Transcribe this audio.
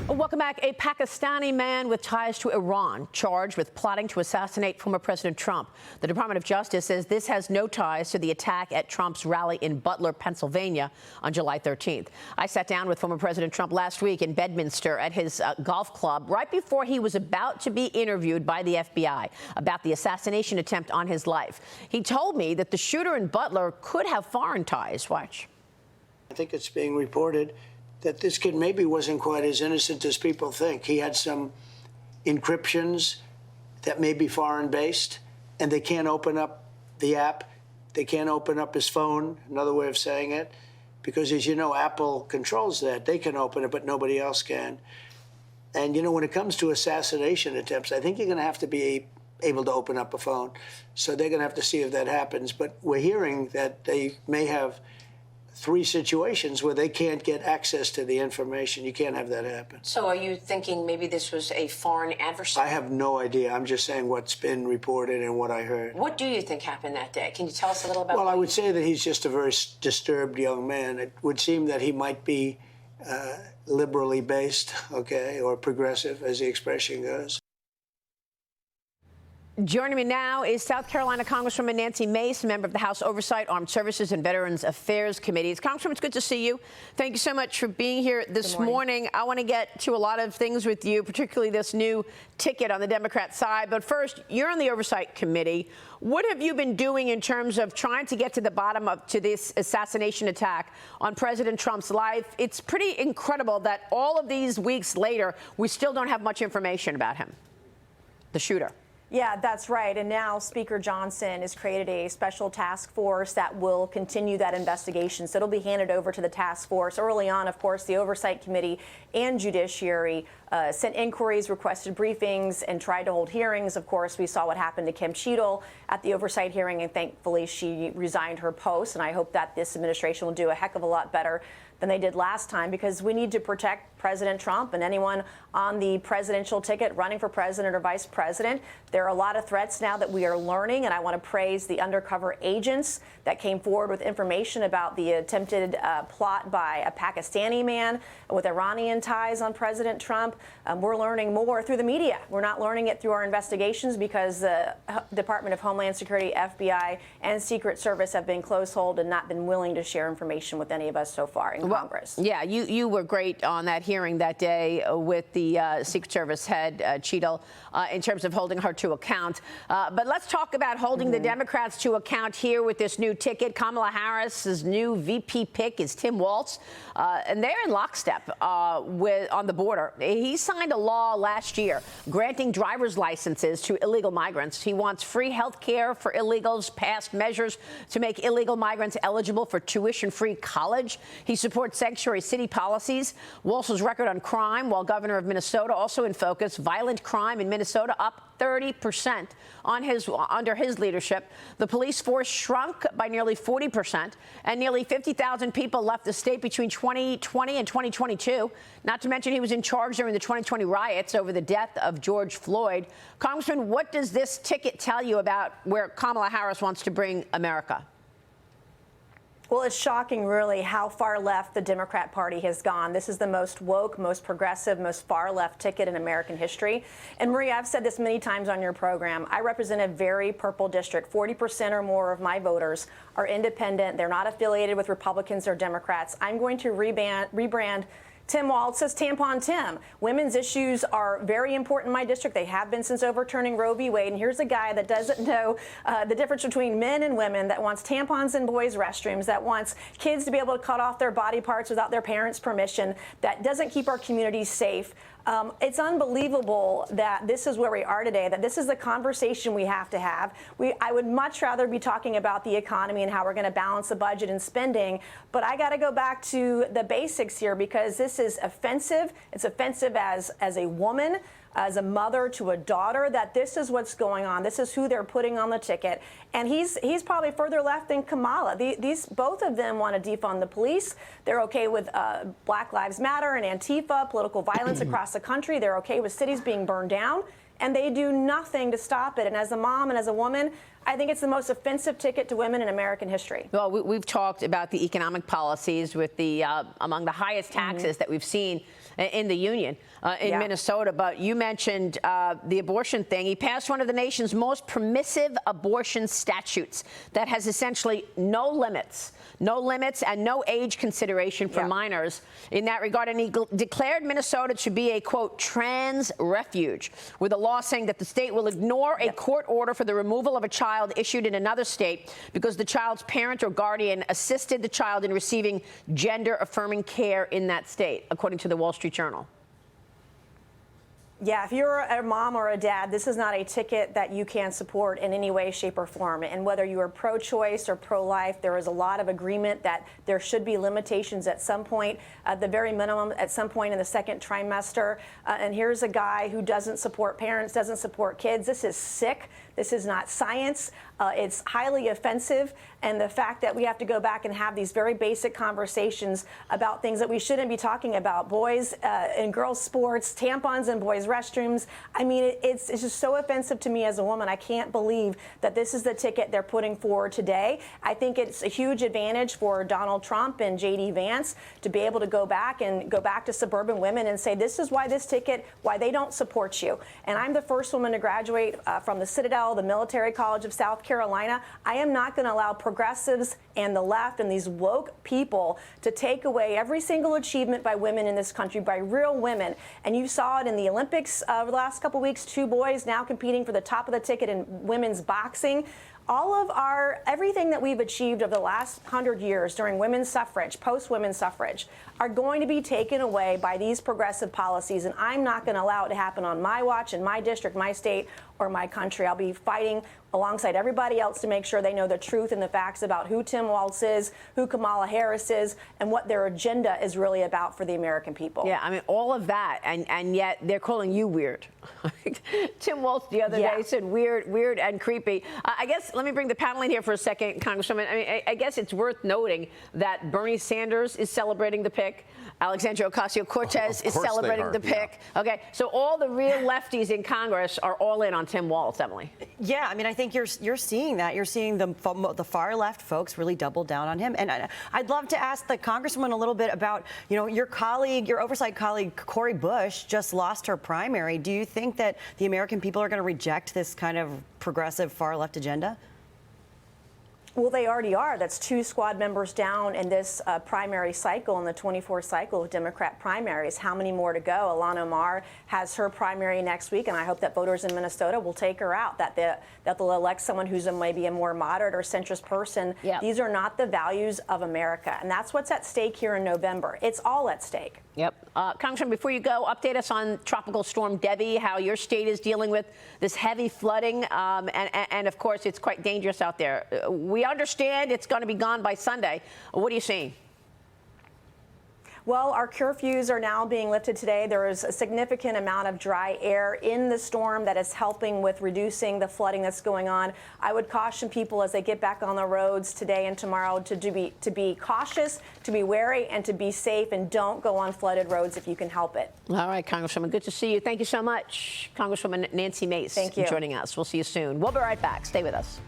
Welcome back. A Pakistani man with ties to Iran charged with plotting to assassinate former President Trump. The Department of Justice says this has no ties to the attack at Trump's rally in Butler, Pennsylvania on July 13th. I sat down with former President Trump last week in Bedminster at his golf club right before he was about to be interviewed by the FBI about the assassination attempt on his life. He told me that the shooter in Butler could have foreign ties. Watch. I think it's being reported that this kid maybe wasn't quite as innocent as people think. He had some encryptions that may be foreign-based, and they can't open up the app. They can't open up his phone, another way of saying it, because, as you know, Apple controls that. They can open it, but nobody else can. And, you know, when it comes to assassination attempts, I think you're going to have to be able to open up a phone. So they're going to have to see if that happens. But we're hearing that they may have 3 situations where they can't get access to the information. You can't have that happen. So are you thinking maybe this was a foreign adversary? I have no idea. I'm just saying what's been reported and what I heard. What do you think happened that day? Can you tell us a little about Well, I would say that he's just a very disturbed young man. It would seem that he might be liberally based, okay, or progressive, as the expression goes. Joining me now is South Carolina Congresswoman Nancy Mace, member of the House Oversight, Armed Services and Veterans Affairs Committees. Congresswoman, it's good to see you. Thank you so much for being here this morning. I want to get to a lot of things with you, particularly this new ticket on the Democrat side. But first, you're on the Oversight Committee. What have you been doing in terms of trying to get to the bottom of this assassination attack on President Trump's life? It's pretty incredible that all of these weeks later, we still don't have much information about him, the shooter. Yeah, that's right. And now Speaker Johnson has created a special task force that will continue that investigation. So it'll be handed over to the task force. Early on, of course, the Oversight Committee and Judiciary sent inquiries, requested briefings, and tried to hold hearings. Of course, we saw what happened to Kim Cheadle at the oversight hearing, and thankfully she resigned her post. And I hope that this administration will do a heck of a lot better than they did last time, because we need to protect President Trump and anyone on the presidential ticket running for president or vice president. There are a lot of threats now that we are learning, and I want to praise the undercover agents that came forward with information about the attempted plot by a Pakistani man with Iranian ties on President Trump. We're learning more through the media. We're not learning it through our investigations because the Department of Homeland Security, FBI, and Secret Service have been close-hold and not been willing to share information with any of us so far in Congress. Yeah, you were great on that hearing that day with the Secret Service head, Cheadle, in terms of holding her to account. But let's talk about holding the Democrats to account here with this new ticket. Kamala Harris's new VP pick is Tim Walz, and they're in lockstep on the border. He signed a law last year granting driver's licenses to illegal migrants. He wants free health care for illegals, passed measures to make illegal migrants eligible for tuition-free college. He supports sanctuary city policies. Walz's record on crime, while governor of Minnesota, also in focus. Violent crime in Minnesota up 30% under his leadership. The police force shrunk by nearly 40%, and nearly 50,000 people left the state between 2020 and 2022. Not to mention he was in charge during the 2020 riots over the death of George Floyd. Congressman, what does this ticket tell you about where Kamala Harris wants to bring America? Well, it's shocking, really, how far left the Democrat Party has gone. This is the most woke, most progressive, most far-left ticket in American history. And, Maria, I've said this many times on your program. I represent a very purple district. 40% or more of my voters are independent. They're not affiliated with Republicans or Democrats. I'm going to rebrand Tim Walz as Tampon Tim. Women's issues are very important in my district. They have been since overturning Roe v. Wade. And here's a guy that doesn't know the difference between men and women, that wants tampons in boys' restrooms, that wants kids to be able to cut off their body parts without their parents' permission, that doesn't keep our communities safe. It's unbelievable that this is where we are today, that this is the conversation we have to have. I would much rather be talking about the economy and how we're going to balance the budget and spending. But I got to go back to the basics here, because this is offensive. It's offensive as a woman, as a mother to a daughter, that this is what's going on. This is who they're putting on the ticket. And he's probably further left than Kamala. Both of them want to defund the police. They're okay with Black Lives Matter and Antifa, political violence across the country. They're okay with cities being burned down. And they do nothing to stop it. And as a mom and as a woman, I think it's the most offensive ticket to women in American history. Well, we've talked about the economic policies with the among the highest taxes that we've seen in the union in Minnesota. But you mentioned the abortion thing. He passed one of the nation's most permissive abortion statutes that has essentially no limits and no age consideration for minors in that regard. And he declared Minnesota to be a, quote, trans refuge, with a law saying that the state will ignore a court order for the removal of a child issued in another state because the child's parent or guardian assisted the child in receiving gender-affirming care in that state, according to the Wall Street Journal. Yeah, if you're a mom or a dad, this is not a ticket that you can support in any way, shape, or form. And whether you are pro-choice or pro-life, there is a lot of agreement that there should be limitations at some point, at the very minimum, at some point in the second trimester. And here's a guy who doesn't support parents, doesn't support kids. This is sick. This is not science. It's highly offensive. And the fact that we have to go back and have these very basic conversations about things that we shouldn't be talking about, boys and girls sports, tampons in boys' restrooms. I mean, it's just so offensive to me as a woman. I can't believe that this is the ticket they're putting forward today. I think it's a huge advantage for Donald Trump and J.D. Vance to be able to go back to suburban women and say, this is why this ticket, why they don't support you. And I'm the first woman to graduate from the Citadel, the Military College of South Carolina. I am not going to allow progressives and the left and these woke people to take away every single achievement by women in this country, by real women. And you saw it in the Olympics over the last couple of weeks, 2 boys now competing for the top of the ticket in women's boxing. All of everything that we've achieved over the last 100 years during women's suffrage, post-women's suffrage, are going to be taken away by these progressive policies. And I'm not going to allow it to happen on my watch, in my district, my state, or my country. I'll be fighting alongside everybody else to make sure they know the truth and the facts about who Tim Walz is, who Kamala Harris is, and what their agenda is really about for the American people. Yeah, I mean, all of that, and yet they're calling you weird. Tim Walz the other day said weird and creepy. I guess, let me bring the panel in here for a second, Congresswoman. I mean, I guess it's worth noting that Bernie Sanders is celebrating the pick. Alexandria Ocasio-Cortez is celebrating the pick. Okay, so all the real lefties in Congress are all in on Tim Walz, Emily. Yeah, I mean, I think you're seeing that. You're seeing the far left folks really double down on him. And I'd love to ask the Congresswoman a little bit about, your colleague, your oversight colleague, Cori Bush, just lost her primary. Do you think that the American people are going to reject this kind of progressive far left agenda? Well, they already are. That's 2 squad members down in this primary cycle, in the 24 cycle of Democrat primaries. How many more to go? Ilhan Omar has her primary next week, and I hope that voters in Minnesota will take her out, that they'll elect someone who's maybe a more moderate or centrist person. Yep. These are not the values of America, and that's what's at stake here in November. It's all at stake. Yep. Congressman, before you go, update us on Tropical Storm Debbie, how your state is dealing with this heavy flooding, and of course, it's quite dangerous out there. We understand it's going to be gone by Sunday. What are you seeing? Well, our curfews are now being lifted today. There is a significant amount of dry air in the storm that is helping with reducing the flooding that's going on. I would caution people as they get back on the roads today and tomorrow to be cautious, to be wary, and to be safe, and don't go on flooded roads if you can help it. All right, Congresswoman, good to see you. Thank you so much. Congresswoman Nancy Mace. Thank you. Joining us. We'll see you soon. We'll be right back. Stay with us.